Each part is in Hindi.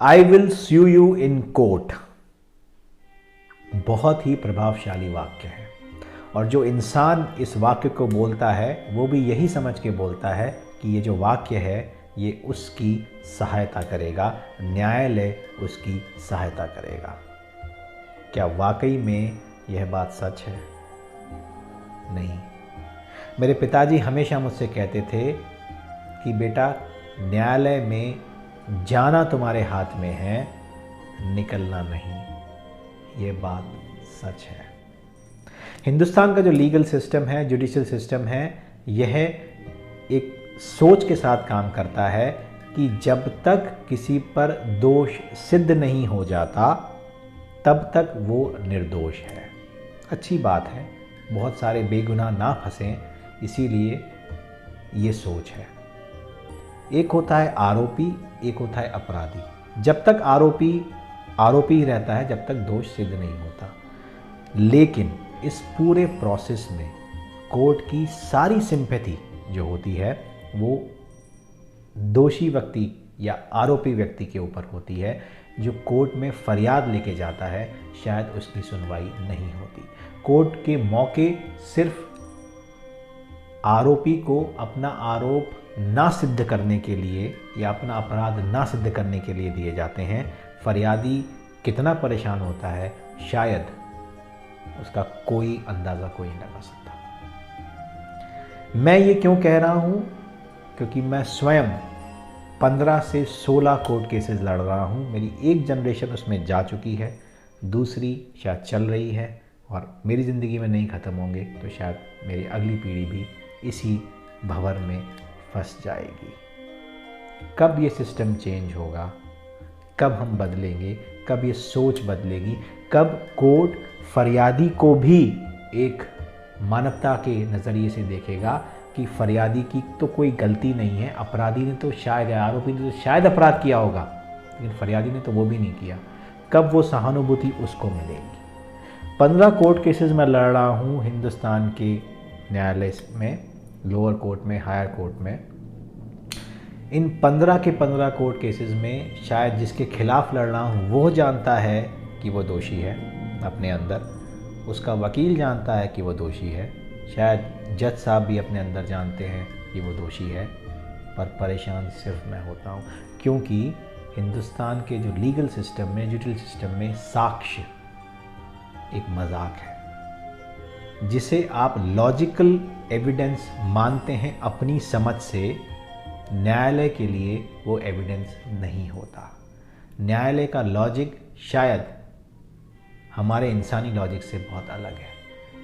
I will sue you in court बहुत ही प्रभावशाली वाक्य है, और जो इंसान इस वाक्य को बोलता है वो भी यही समझ के बोलता है कि ये जो वाक्य है ये उसकी सहायता करेगा, न्यायालय उसकी सहायता करेगा। क्या वाकई में यह बात सच है? नहीं। मेरे पिताजी हमेशा मुझसे कहते थे कि बेटा, न्यायालय में जाना तुम्हारे हाथ में है, निकलना नहीं। ये बात सच है। हिंदुस्तान का जो लीगल सिस्टम है, जुडिशियल सिस्टम है, यह एक सोच के साथ काम करता है कि जब तक किसी पर दोष सिद्ध नहीं हो जाता तब तक वो निर्दोष है। अच्छी बात है, बहुत सारे बेगुनाह ना फंसें, इसीलिए ये सोच है। एक होता है आरोपी, एक होता है अपराधी। जब तक आरोपी आरोपी ही रहता है, जब तक दोष सिद्ध नहीं होता। लेकिन इस पूरे प्रोसेस में कोर्ट की सारी सिंपैथी जो होती है वो दोषी व्यक्ति या आरोपी व्यक्ति के ऊपर होती है। जो कोर्ट में फरियाद लेके जाता है शायद उसकी सुनवाई नहीं होती। कोर्ट के मौके सिर्फ आरोपी को अपना आरोप ना सिद्ध करने के लिए या अपना अपराध ना सिद्ध करने के लिए दिए जाते हैं। फरियादी कितना परेशान होता है शायद उसका कोई अंदाज़ा कोई नहीं लगा सकता। मैं ये क्यों कह रहा हूँ? क्योंकि मैं स्वयं 15 से 16 कोर्ट केसेस लड़ रहा हूँ। मेरी एक जनरेशन उसमें जा चुकी है, दूसरी शायद चल रही है, और मेरी ज़िंदगी में नहीं ख़त्म होंगे तो शायद मेरी अगली पीढ़ी भी इसी भंवर में फंस जाएगी। कब ये सिस्टम चेंज होगा? कब हम बदलेंगे? कब ये सोच बदलेगी? कब कोर्ट फरियादी को भी एक मानवता के नज़रिए से देखेगा कि फरियादी की तो कोई गलती नहीं है, अपराधी ने तो शायद, आरोपी ने तो शायद अपराध किया होगा, लेकिन फरियादी ने तो वो भी नहीं किया। कब वो सहानुभूति उसको मिलेगी? 15 कोर्ट केसेस में लड़ रहा हूँ हिंदुस्तान के न्यायालय में, लोअर कोर्ट में, हायर कोर्ट में। इन 15 के 15 कोर्ट केसेस में शायद जिसके खिलाफ लड़ रहा हूँ वो जानता है कि वो दोषी है अपने अंदर, उसका वकील जानता है कि वो दोषी है, शायद जज साहब भी अपने अंदर जानते हैं कि वो दोषी है, पर परेशान सिर्फ मैं होता हूँ। क्योंकि हिंदुस्तान के जो लीगल सिस्टम में, जुडिशियल सिस्टम में साक्ष्य एक मजाक है, जिसे आप लॉजिकल एविडेंस मानते हैं अपनी समझ से, न्यायालय के लिए वो एविडेंस नहीं होता। न्यायालय का लॉजिक शायद हमारे इंसानी लॉजिक से बहुत अलग है।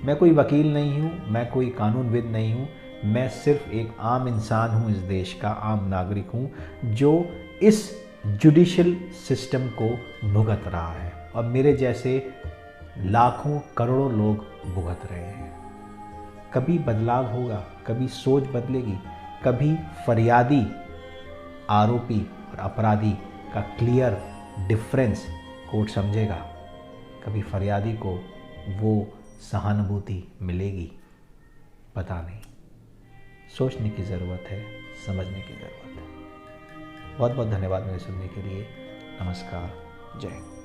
मैं कोई वकील नहीं हूँ, मैं कोई कानूनविद नहीं हूँ, मैं सिर्फ एक आम इंसान हूँ, इस देश का आम नागरिक हूँ जो इस जुडिशियल सिस्टम को भुगत रहा है, और मेरे जैसे लाखों करोड़ों लोग भुगत रहे हैं। कभी बदलाव होगा, कभी सोच बदलेगी, कभी फरियादी, आरोपी और अपराधी का क्लियर डिफरेंस कोर्ट समझेगा, कभी फरियादी को वो सहानुभूति मिलेगी, पता नहीं। सोचने की ज़रूरत है, समझने की ज़रूरत है। बहुत बहुत धन्यवाद मेरे सुनने के लिए। नमस्कार, जय हिंद।